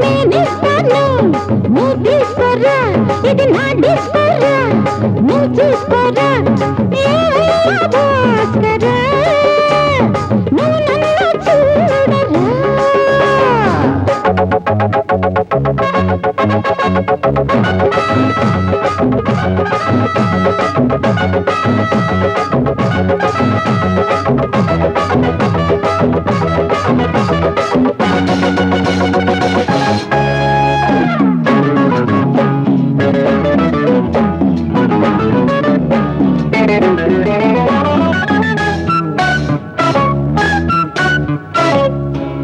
నేనిస్తాను నువ్వు తీసుకోరా ఇది నా డిస్కోరా నువ్వు చూసుకోరా భాస్కరా నువ్వు నన్ను చూడరా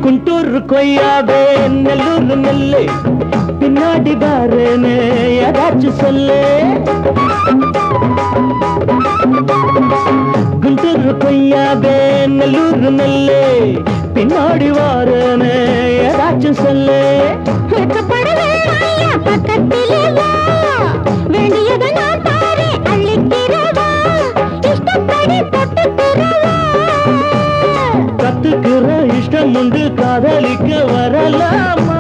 குண்டூர் கொய்யாவே நெல்லூர் நெல்லு பின்னாடி பாருன்னு ஏதாச்சும் சொல்லு குண்டூர் கொய்யாவே நெல்லூர் நெல்லு பின்னாடி வாருன்னு ஏதாச்சும் சொல்லு பக்கத்திலே வேண்டியதை நான் பாரு அள்ளிக்கிறவா இஷ்டப்படி கத்துக்கிற இஷ்டம் உண்டு காதலிக்க வரலாமா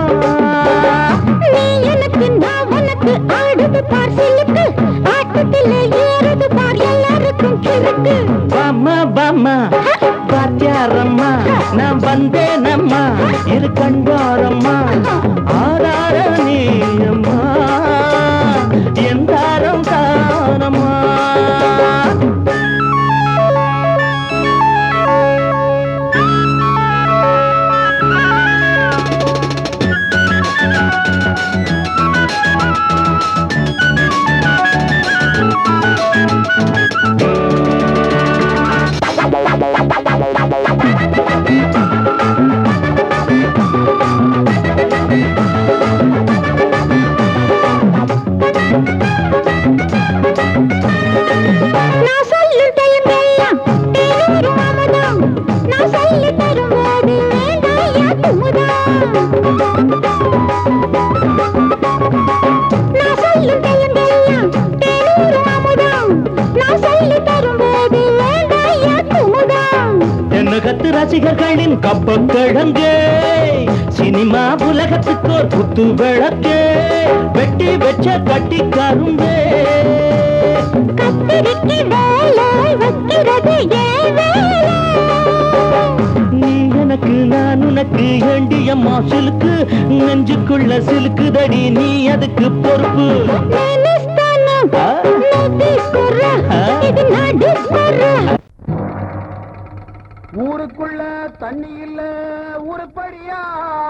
நீ எனக்கு நான் உனக்கு ஆடுது பார் சிலுக்கு ஆட்டத்திலே ஏறுது பார் எல்லாருக்கும் கிழக்கு பாமா பாமா பாத்தியாரம்மா நான் வந்தேனம்மா இரு கண்டாரம்மா ஆதார நீயம்மா எந்தாரம் தானம்மா நான் சொல்லும் டைம் எல்லாம் தேனூரும் அமுதம் நான் சொல்லி தரும்போது வேண்டாயா குமுதம் நான் சொல்லும் டைம் எல்லாம் தேனூரும் அமுதம் நான் சொல்லி தரும்போது வேண்டாயா குமுதம் என்ன கத்து ரசிகர்களின் கப்ப கிழங்கே சினிமா உலகத்துக்கோர் குத்து விளக்கே வெட்டி வச்ச கட்டி கரும்பே கத்திரிக்கு வேலை வைக்கிறது ஏன் வேலை நீ எனக்கு நான் உனக்கு ஏண்டியம்மா சிலுக்கு நெஞ்சுக்குள்ள சிலுக்குதடி நீ அதுக்கு பொறுப்பு నేనిస్తాను నువ్వు తీసుకోరా ఇది నా డిస్కోరా ஊருக்குள்ள தண்ணி இல்ல ஊருப்படியா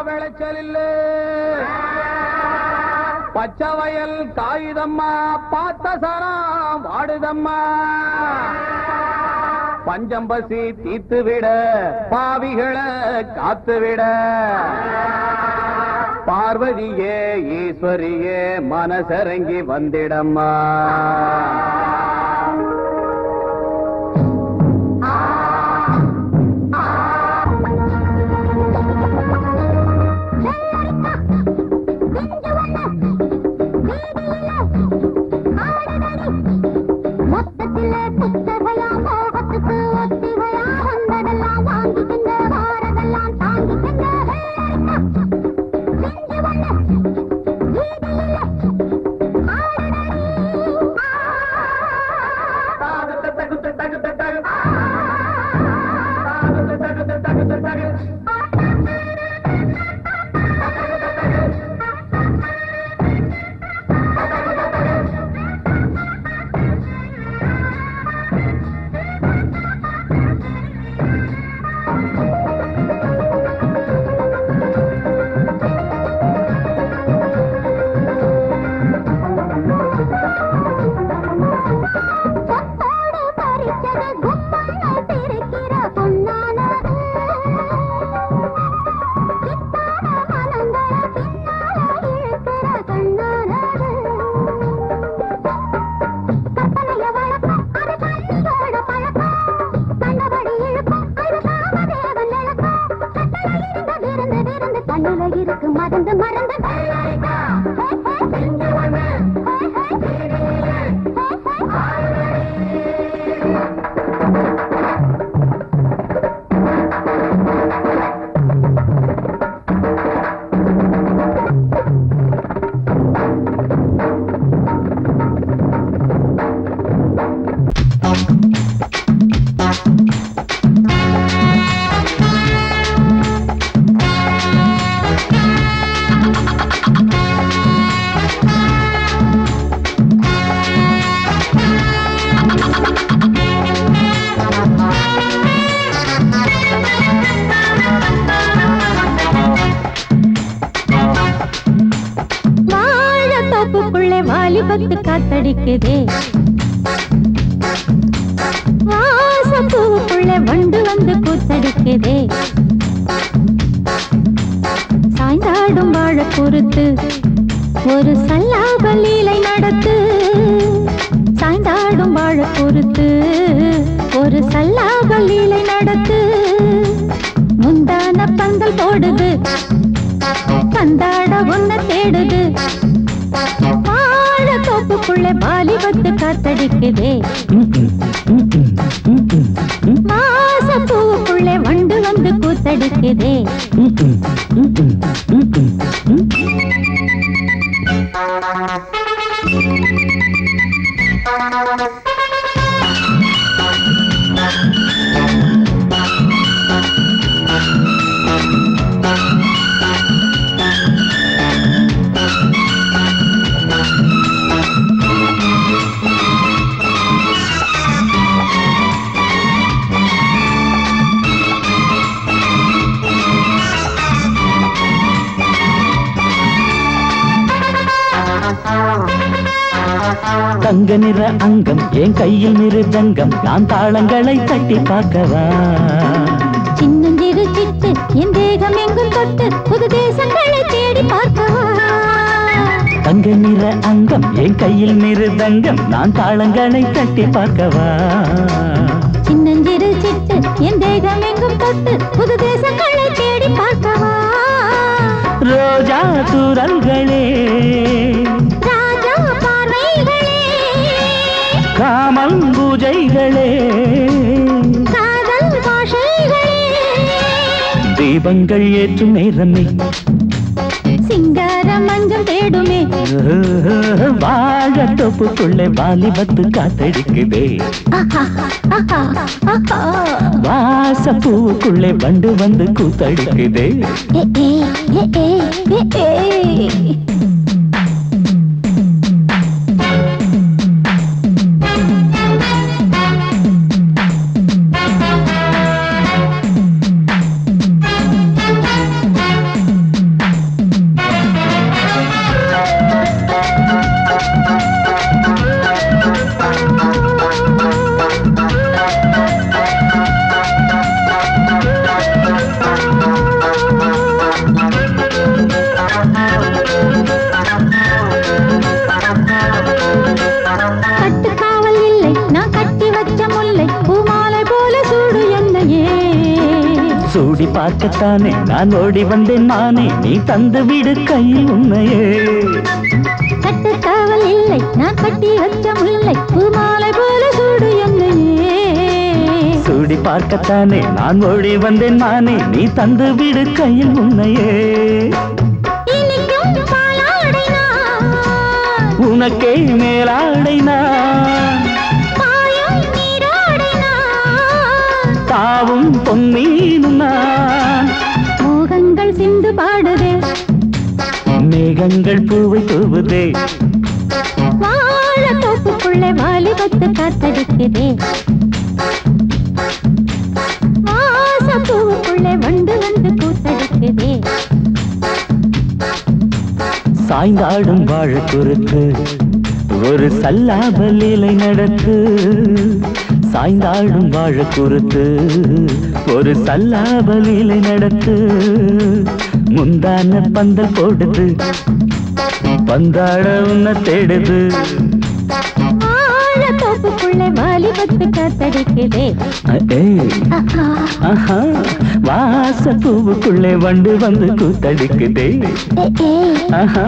விளைச்சல் இல்ல பச்சை வயல் காயுதம்மா பார்த்த சரம் வாடுதம்மா பஞ்சம்பசி தீத்து விட பாவிகளை காத்து விட பார்வதியே ஈஸ்வரியே மனசரங்கி வந்திடம்மா மொத்தத்திலே புத்தகையா மோகத்துக்கு ஒத்திகையா வந்ததெல்லாம் வாங்கிக்கங்க வாரதெல்லாம் தாங்கிக்கங்க செஞ்சு வண்ண வீதியில இருக்கு மறந்து மறந்து வாலிபத்து காத்தடிக்குதே வாசப்பூவுக்குள்ள வண்டு வந்து கூத்தடிக்குதே சாய்ந்தாடும் வாழ பொறுத்து ஒரு சல்லாப லீலை நடத்து சாய்ந்தாடும் வாழ பொறுத்து ஒரு சல்லாப லீலை நடத்து முந்தான பந்தல் போடுது பந்தாட ஒன்ன தேடுது வாழ தோப்புக்குள்ளே வாலிபத்து காத்தடிக்குதே வாசப்பூவுக்குள்ளே வண்டு வந்து கூத்தடிக்குதே தங்க நிற அங்கம் என் கையில் மிருதங்கம் நான் தாளங்களை தட்டி பார்க்கவா சின்னஞ்சிறு சிட்டு என் தேகம் எங்கும் தொட்டு புது தேசங்களை தேடி பார்க்கவா தங்க நிற அங்கம் என் கையில் மிருதங்கம் நான் தாளங்களை தட்டி பார்க்கவா சின்னஞ்சிறு சிட்டு என் தேகம் எங்கும் தொட்டு புது தேசங்களை தேடி பார்க்கவா ரோஜா தூரல்களே ராஜா பார்வைகளே காமல் பூஜைகளே காதல் பாஷைகளே தீபங்கள் ஏற்றும் நேரமே சிங்கார மஞ்சள் தேடுமே வாழ தொப்புக்குள்ளே வாலிபத்து காத்தடிக்குதே வாசப்பூவுக்குள்ளே வண்டு வந்து கூத்தடிக்குதே கட்டுக்காவல் இல்லை நான் கட்டி வச்ச முல்லை பூமாலை போல சூடு என்னையே சூடி பார்க்கத்தானே நான் ஓடி வந்தேன் நானே நீ தந்து விடு கையில் உண்மையே கட்டுக்காவல் இல்லை நான் கட்டி வச்ச முல்லை பூமாலை போல சூடு என்னையே சூடி பார்க்கத்தானே நான் ஓடி வந்தேன் நானே நீ தந்து விடு கையில் உண்மையே இனிக்கும் பாலாடை நான் உனக்கே மேலாடை நான் பாயும் நீராடை நான் தாவும் பொன்மீனும் நான் மோகங்கள் சிந்து பாடுதே மேகங்கள் பூவை தூவுதே வாழ தோப்புக்குள்ளே வாலிபத்து காத்தடிக்குதே வாசப்பூவுக்குள்ளே வண்டு வந்து கூத்தடிக்குதே சாய்ந்தாடும் வாழ குறுக்கு ஒரு சல்லாப லீலை நடத்து சாய்ந்தாடும் வாழ குறுத்து ஒரு சல்லாப லீலை நடத்து முந்தான பந்தல் போடுது பந்தாட உன்ன தேடுது வாழ தோப்புக்குள்ளே வாலிபத்து காத்தடிக்குதே ஆஹா வாசப்பூவுக்குள்ளே வண்டு வந்து கூத்தடிக்குதே ஆஹா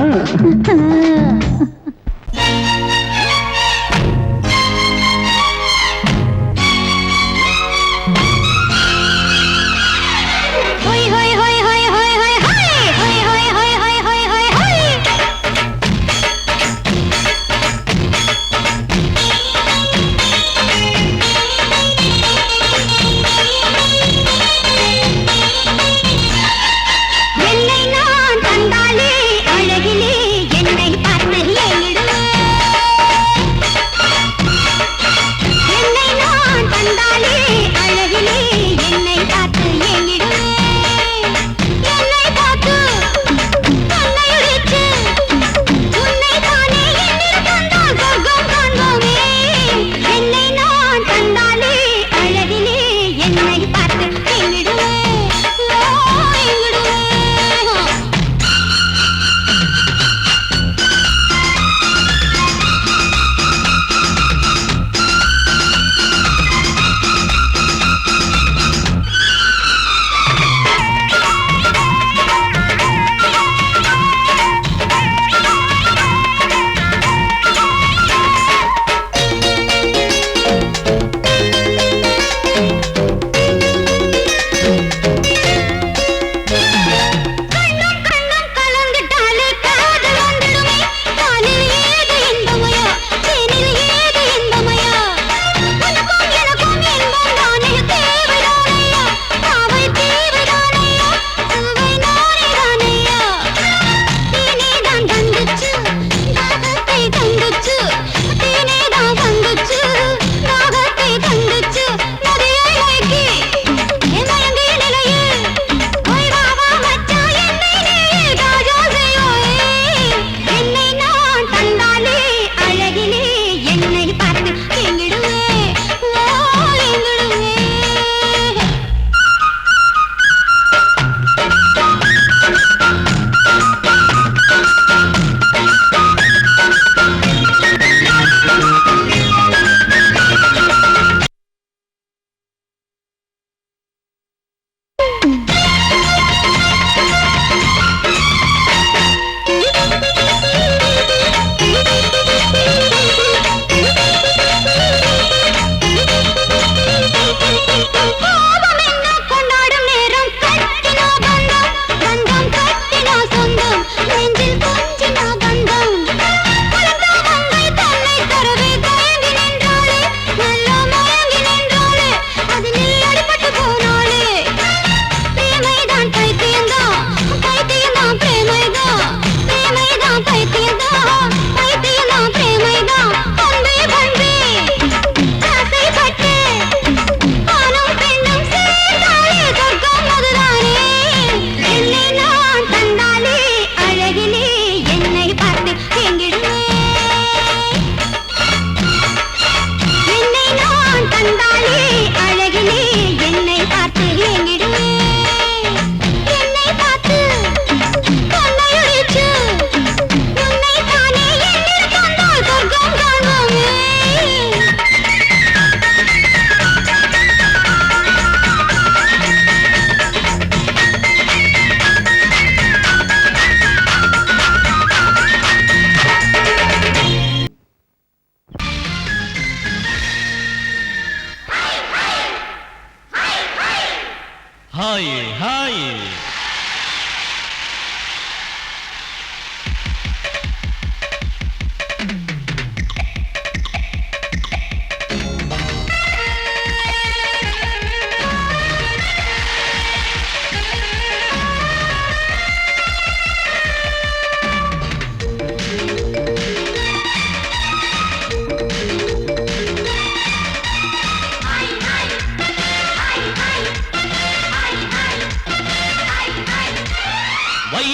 என்னை நான் தந்தாலே அழகிலே என்னை பார்த்து ஏறிடும்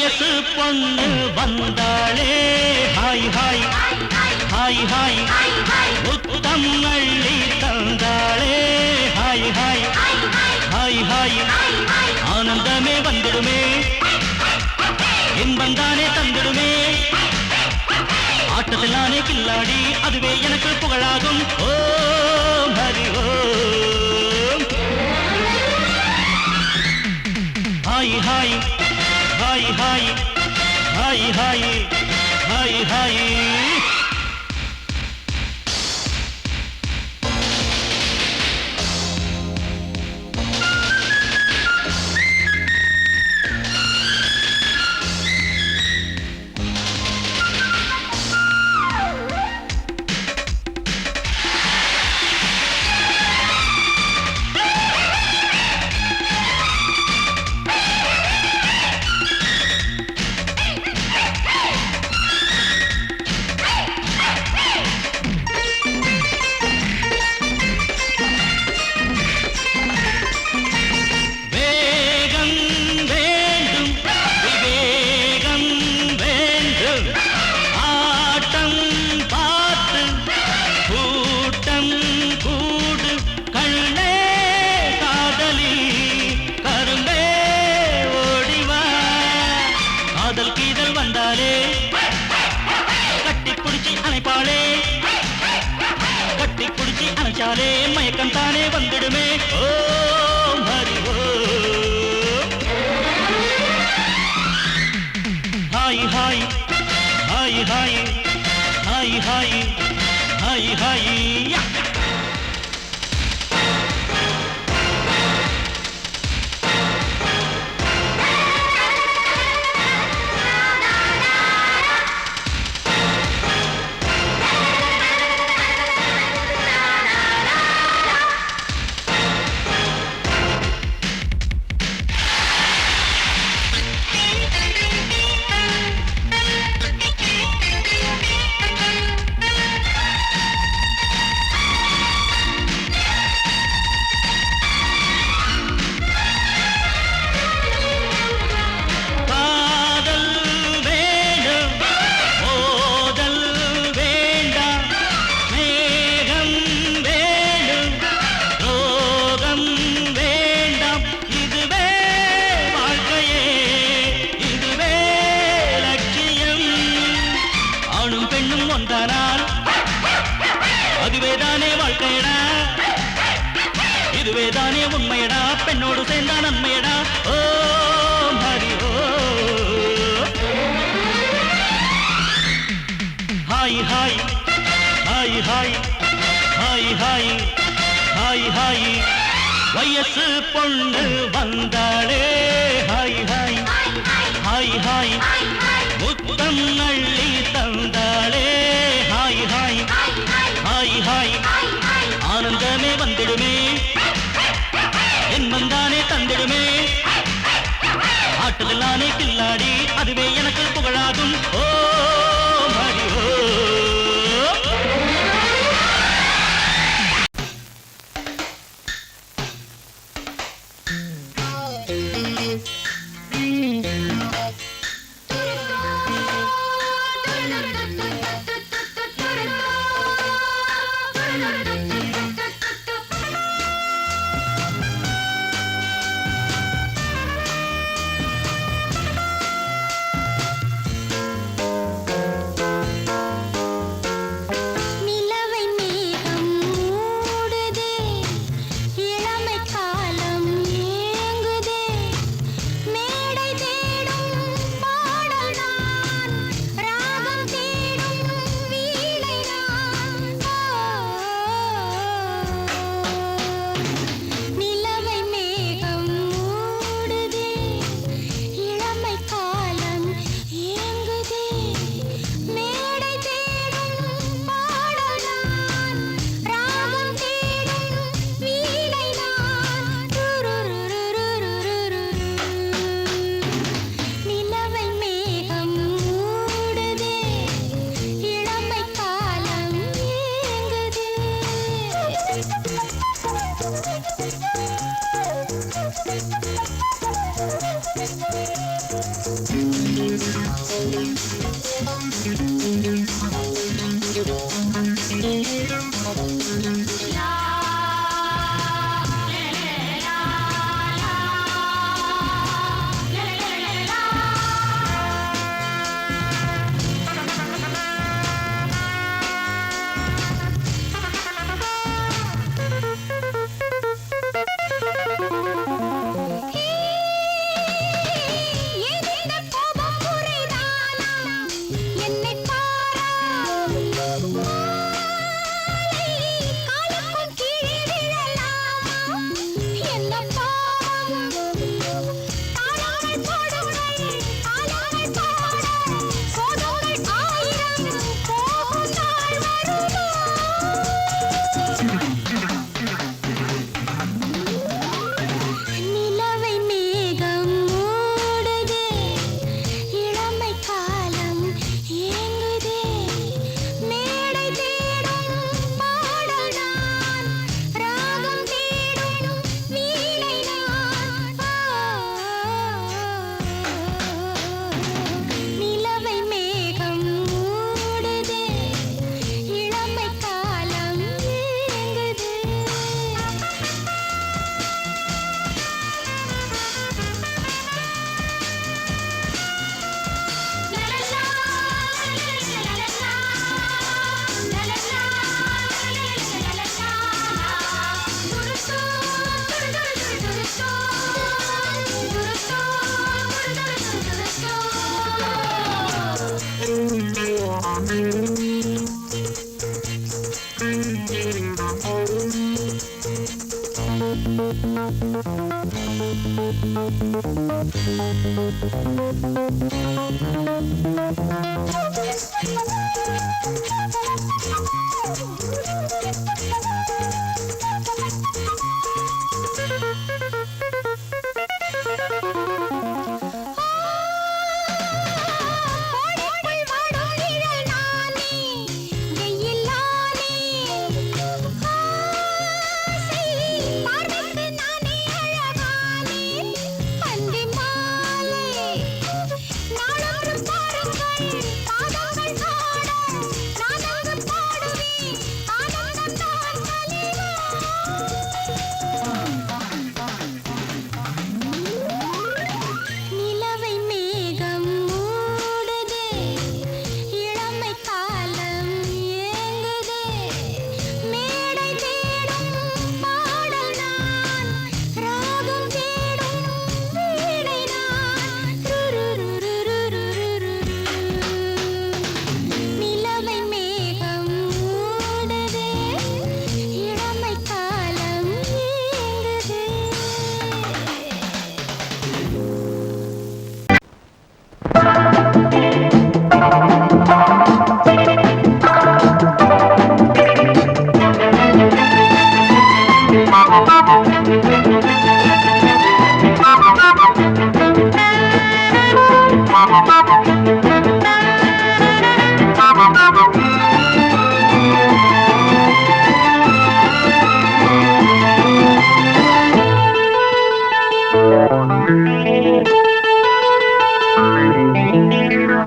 வயசு பொண்ணு வந்தாளே ஹாய் ஹாய் ஹாய் ஹாய் முத்தம் அள்ளி தந்தாளே ஹாய் ஹாய் ஹாய் ஹாய் ஆனந்தமே வந்துடுமே இன்பம் தானே தந்திடுமே ஆட்டத்தில் நானே கில்லாடி அதுவே எனக்கு புகழாகும் ஓம் ஹரி ஓம் ஹாய் ஹாய் ஹாய் ஹாய் ஹாய் ஹாய் ஹாய் ஹாய் மயக்கம் தானே வந்துடுமே ஓம் ஹரி ஓம் ஹாய் ஹாய் ஹாய் ஹாய் ஹாய் ஹாய் ஹாய் ஹாய் இதுவேதானே உண்மையடா பெண்ணோடு சேர்ந்தா நன்மையடா ஓம் ஹரி ஓம் ஹாய் ஹாய் ஹாய் ஹாய் ஹாய் ஹாய் ஹாய் ஹாய் வயசு பொண்ணு வந்தாளே ஹாய் ஹாய் ஹாய் ஹாய் முத்தம் அள்ளி தந்தாளே ஹாய் ஹாய் ஹாய் ஹாய் ஆனந்தமே வந்துடுமே என்மம் தானே தந்திடுமே ஆட்டத்தில் நானே கில்லாடி அதுவே எனக்கு புகழாகும் ஓம் ஹரி ஓம்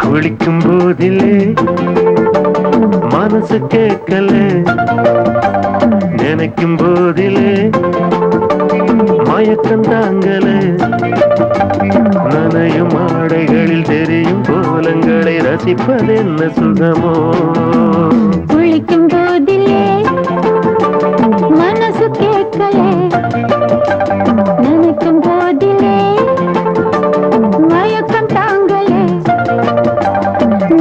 குளிக்கும் போதிலே மனசு கேட்கல, நினைக்கும் போதிலே மயக்கம் தாங்கல, நனையும் ஆடைகளில் தெரியும் கோலங்களை ரசிப்பதென்ன சுகமோ. குளிக்கும் போதிலே மனசு கேட்கல, நினைக்கும் போதிலே மயக்கம் தாங்கலே,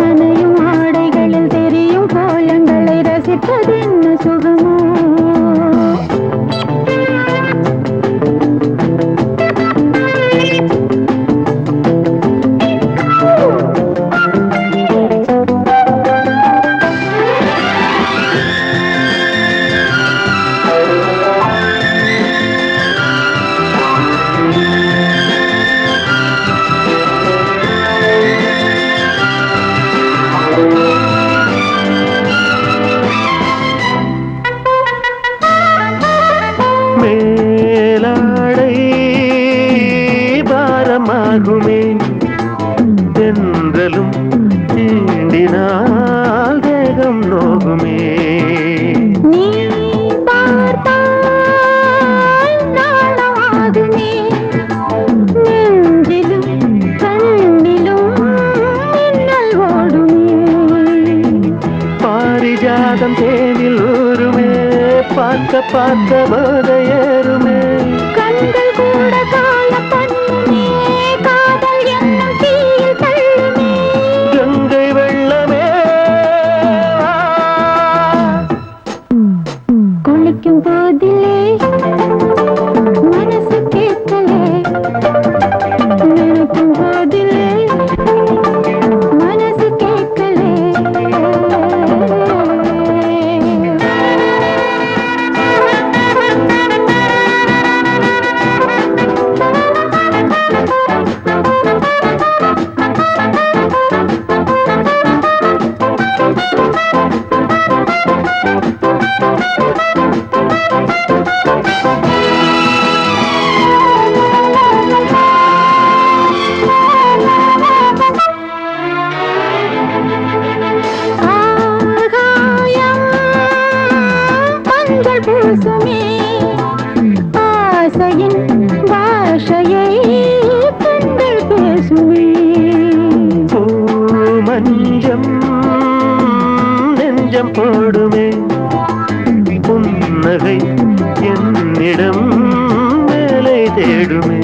நனையும் ஆடைகளில் தெரியும் கோலங்களை ரசிப்பதென்ன சுகமோ. பார்க்க போத ஏறுமே கண்கள் கூட கால பண்ணுமே காதல் என்னும் தீயில் தள்ளுமே கங்கை வெள்ளமே குளிக்கும் போதிலே மனசு கேட்கலே நினைக்கும் போதிலே மனசு கேட்கலே ஆகாயம் மஞ்சள் பூசுமே ஆசையின் பாஷையை கண்கள் பேசுமே மஞ்சம் நெஞ்சம் போடுமே புன்னகை என்னிடம் வேலை தேடுமே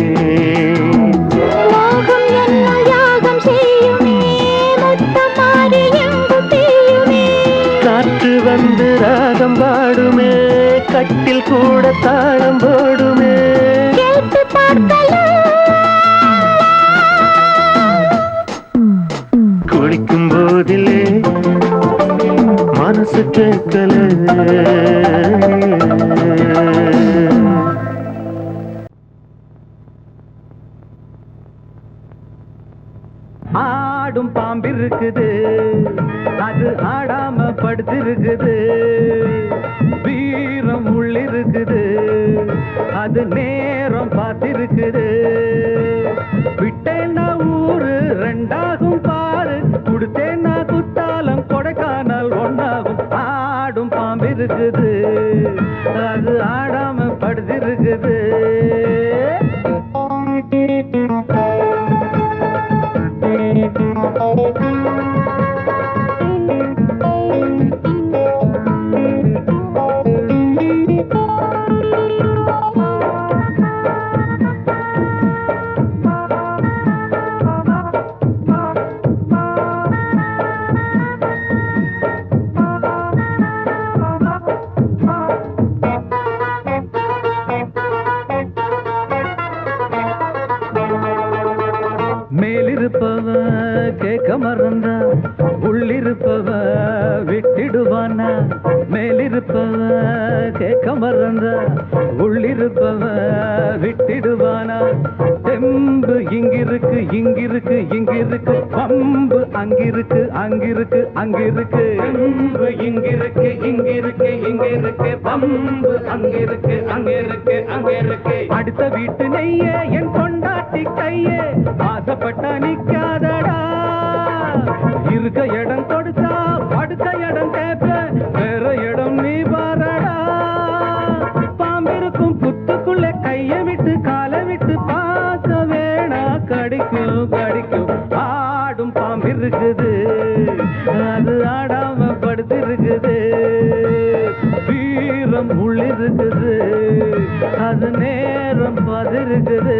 மோகம் என்னும் யாகம் செய்யுமே முத்தம் மாறி எங்கும் தீயுமே காற்று வந்து ராகம் பாடுமே கட்டில் கூட தாளம் போடுமே கேட்டு பார்க்கலாம் குளிக்கும் போதிலே மனசு கேட்கல ஆடும் பாம்பிருக்குது அது ஆடாம படுத்திருக்குது வீரம் உள்ளிருக்குது அது நேரம் பார்த்திருக்குது விட்டேன்னா ஊரு ரெண்டாகும் பாரு கொடுத்தேன்னா குத்தாலம் கொடைக்கானல் ஒன்னாகும் ஆடும் பாம்பிருக்குது அது ஆடாம படுத்திருக்குது மேலிருப்பவ கேட்க மறந்தா உள்ளிருப்பவ விட்டிடுவானா மேலிருப்பவ கேட்க மறந்தா உள்ளிருப்பவ விட்டிடுவானா தெம்பு இங்கிருக்கு இங்கிருக்கு இங்கிருக்கு பம்பு அங்கிருக்கு அங்கிருக்கு அங்கிருக்கு தெம்பு இங்கிருக்கு இங்கிருக்கு இங்கிருக்கு பம்பு அங்கிருக்கு அங்கிருக்கு அங்கிருக்கு அடுத்த வீட்டு நெய்ய என் கொண்டாட்டி கையே ஆசைப்பட்டா நிக்காதடா இருக்க இடம் கொடுத்தா படுக்க இடம் கேட்ப வேற இடம் நீ பாரடா பாம்பிருக்கும் புத்துக்குள்ள கைய விட்டு காலை விட்டு பார்க்க வேணா கடிக்கும் கடிக்கும் ஆடும் பாம்பிருக்குது அது ஆடாம படுத்திருக்குது வீரம் உள்ளிருக்குது அது நேரம் பதிருக்குது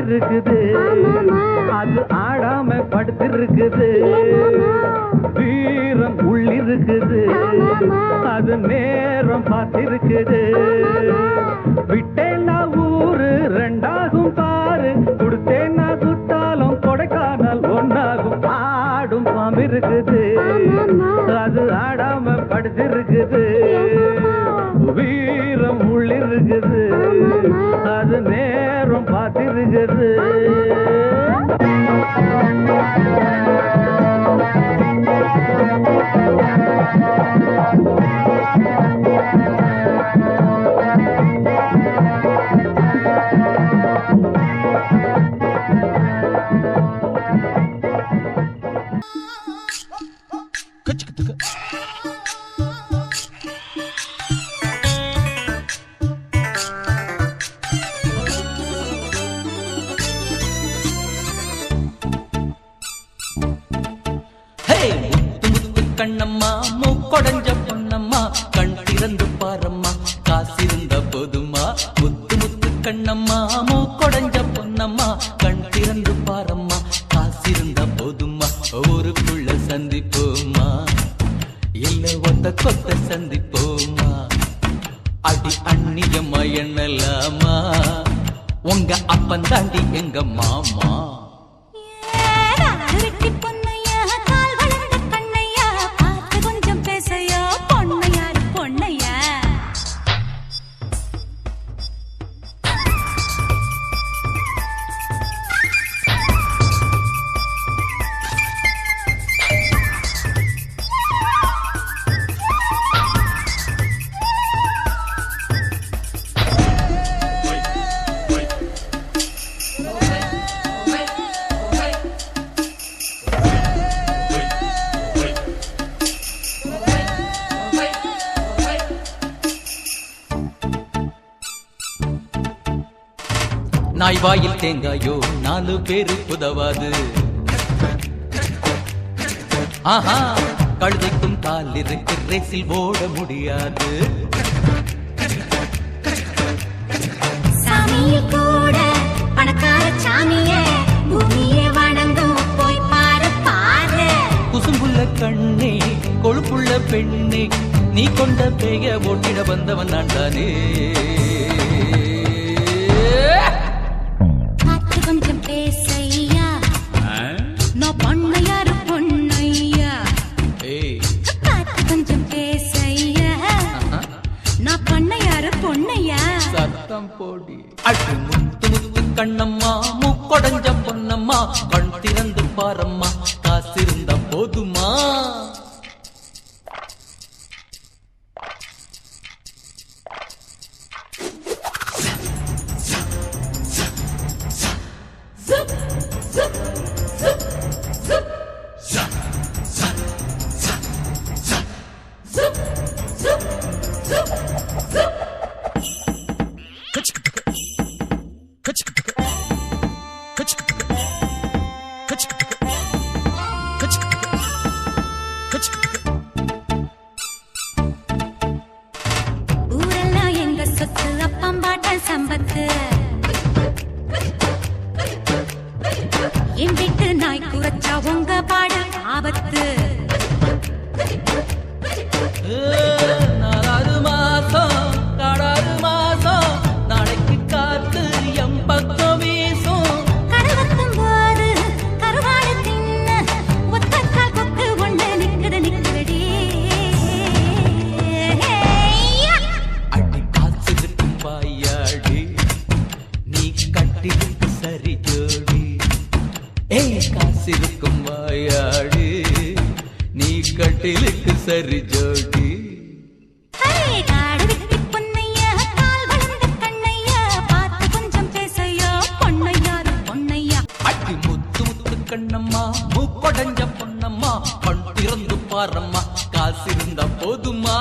இருக்குது, அது ஆடாம படுத்திருக்குது. வீரம் உள்ளிருக்குது, அது நேரம் பார்த்திருக்குது. விட்டேன்னா ஊரு ரெண்டாகும் பாரு, கொடுத்தேன்னா குத்தாலும் கொடைக்கானல் ஒன்னாகும். ஆடும் பாம்பு இருக்குது, அது ஆடாம படுத்திருக்குது. வீரம் உள்ளிருக்குது, அது நேரம் பார்த்திருக்குது. கண்ணம்மா மூக்கொடைஞ்ச பொன்னம்மா, கண் திறந்து பாரம்மா, காசிருந்த போதுமா. முத்து முத்து கண்ணம்மா மூக்கொடைஞ்ச பொன்னம்மா, கண் திறந்து பாரம்மா, காசிருந்த போதுமா. ஊருக்குள்ள சந்திப்போமா, இல்ல ஒத்த கொத்த சந்திப்போமா. அடி அண்ணியம்மா எண்ணலாமா, உங்க அப்பன் தாண்டி எங்க மாமா. நாய் வாயில் தேங்காயோ 4 பேரு புதவாது. ஆஹா, கழுதைக்கும் கால் இருக்கு, ரேசில் ஓட முடியாது. சாமியில் கூட பணக்கார சாமியே, பூமியே வணங்கும் போய் பாரு பாரு. குசும்புள்ள கண்ணே, கொழுப்புள்ள பெண்ணே, நீ கொண்ட பேய ஓட்டிட வந்தவன் நான் தானே. கொஞ்சம் பேசையா, நான் பொண்ணையாரு பொண்ணையா. பார்த்து கொஞ்சம் பேசையா, நான் பொண்ணையாரு பொண்ணையா. சத்தம் போடி. அடி முத்து முத்து கண்ணம்மா மூக்கொடைஞ்ச பொன்னம்மா, கண் திறந்து பாரம்மா, காசிருந்த போதுமா. ஊரெல்லாம் எங்க சொத்து, அப்பம்பாட்ட சம்பத்து. என் வீட்டு நாய் குறைச்சா உங்க பாடு ஆபத்து. 4 மாசம் காடாறு மாசம், நாளைக்கு காத்து எம் பக்கம் வீசும். கருவத்தும் போது கருவாடு தின்ன ஒத்தக்கால் கொக்கு ஒண்ணு நிக்குது நிக்குதடி. அடி காசிருக்கும் பாயாடி, நீ கட்டிருக்கு சரி ஜோடி. காசிருக்கும் வாயாடி, நீ கட்டிலுக்கு சரி ஜோடி. காடு விட்டு பொன்னையா, கால் வளர்ந்த கண்ணையா, பார்த்து கொஞ்சம் பேசையா, பொன்னையாரு பொன்னையா. அடி முத்து முத்து கண்ணம்மா மூக்கொடைஞ்ச பொன்னம்மா, கண் திறந்து பாரம்மா, காசிருந்தா போதுமா.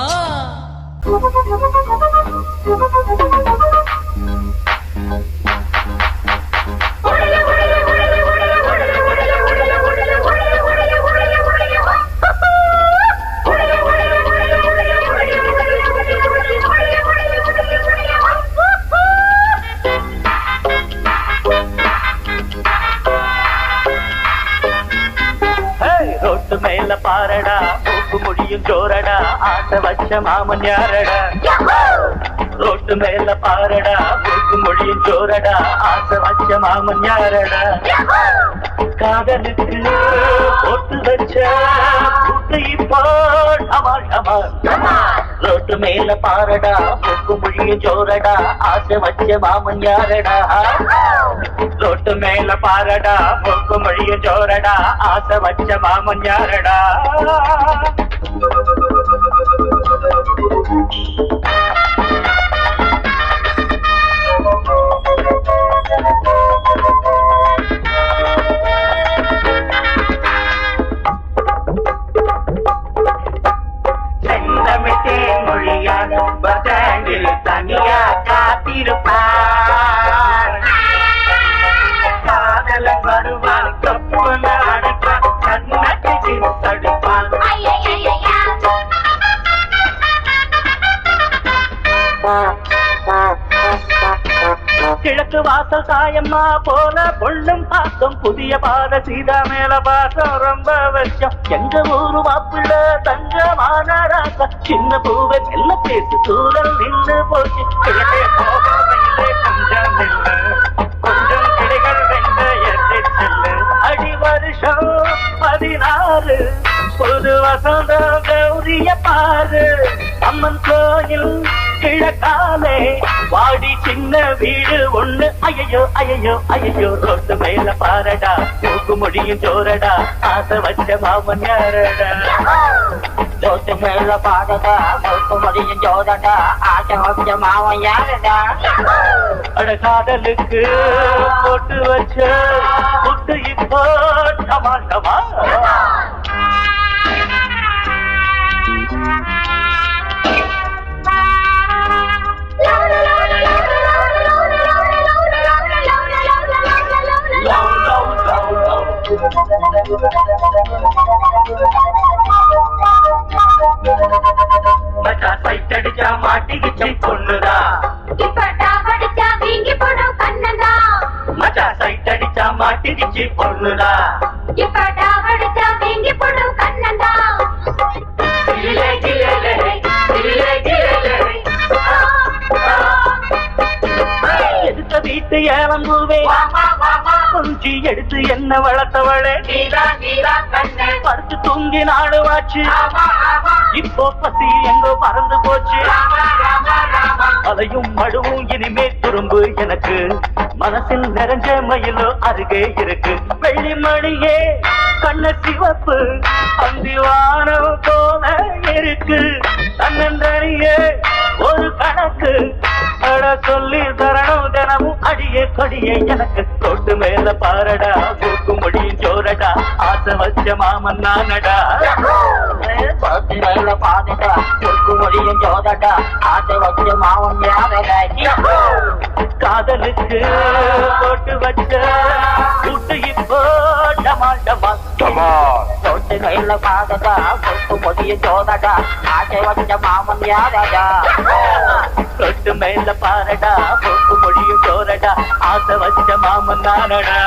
ரோட்டு மேல பாரடா மூக்கு முடியும் ஜோரடா ஆசை வச்ச மாமன் யாரடா ரோட்டு மேல பாரடா மூக்கு முடியும் ஜோரடா ஆசை வச்ச மாமன் யாரடா காதலுக்கு போட்டு வச்ச புட்டை இப்போ டமால் டமால் ரோட்டு மேல பாரடா மூக்கு முடியும் ஜோரடா ஆசை வச்ச மாமன் யாரடா ரோட்டு மேல பாரடா மூக்கு முடியும் ஜோரடா ஆசை வச்ச மாமன் யாரடா செந்தமிட்டேன் மொழியான் பதாங்கில் தனியா காத்திருப்பார் காதலன் வருவான் கப்புன அடைப்பான் கண்ணக்கு தடுப்பான் கிழக்கு வாசல் சாயம்மா போல பொண்ணும் பாசம் புதிய பாத சீதா மேல பாசம் ரொம்ப வருஷம் எங்க ஊரு மாப்பிள்ள தங்கமான ராசா சின்ன பூவை மெல்ல பேசு தூரல் நின்று போச்சு கிழக்கே போகவில்லை கொஞ்சம் இல்லை கொஞ்சம் கிளைகள் வென்ற எண்ணி செல்லு அடி வருஷம் 16 புது வசந்தம் கௌரிய பாரு அம்மன் கோயில் கிழக்காலே வாடி சின்ன வீடு ஒண்ணு ஐயோ ஐயோ ஐயோ ரோட்டு மேல பாரடா மூக்கு முடியும் ஜோரடா ஆசை வச்ச மாமன் யாரடா ரோட்டு மேல பாரடா மூக்கு முடியும் ஜோரடா ஆசை வச்ச மாமன் யாரடா அட காதலுக்கு போட்டு வச்ச புட்டு இப்போ டமால் டமால் மச்சா சைட்டடிச்சா மாட்டிக்கிச்சு பொண்ணுதா மச்சா சைட்டடிச்சா மாட்டிக்கிச்சு பொண்ணுதா எடுத்த வீட்டு ஏலம்பூவே கொஞ்சி எடுத்து என்ன வளர்த்தவளே படுத்து தூங்கி நாடுவாச்சு இப்போ பசி எங்கோ பறந்து போச்சு அதையும் மடுவும் இனிமே துரும்பு எனக்கு மனசில் நிறைஞ்ச மயிலோ அருகே இருக்கு வெள்ளி மணியே கண்ண சிவப்பு அந்திவானம் போல இருக்கு தன்னந்தனியே ஒரு கணக்கு அட சொல்லி தரணும் தினமும் அடியே கொடியே எனக்கு தொட்டு மேல பாரடா மூக்கு முடியும் ஜோரடா ஆசை வச்ச மாமன் நானடா தொட்டு மேல பாரடா மூக்கு முடியும் ஜோரடா ஆசை வச்ச மாமன் யாரடா காதலுக்கு போட்டு வச்ச கூட்டு இப்போ டமால் டமால் தொட்டு மேல பாரடா மூக்கு முடியும் ஜோரடா ஆசை வச்ச மாமன் யாரடா தொட்டு மேல பாரடா மூக்கு முடியும் ஜோரடா ஆசை வச்ச மாமன் நானடா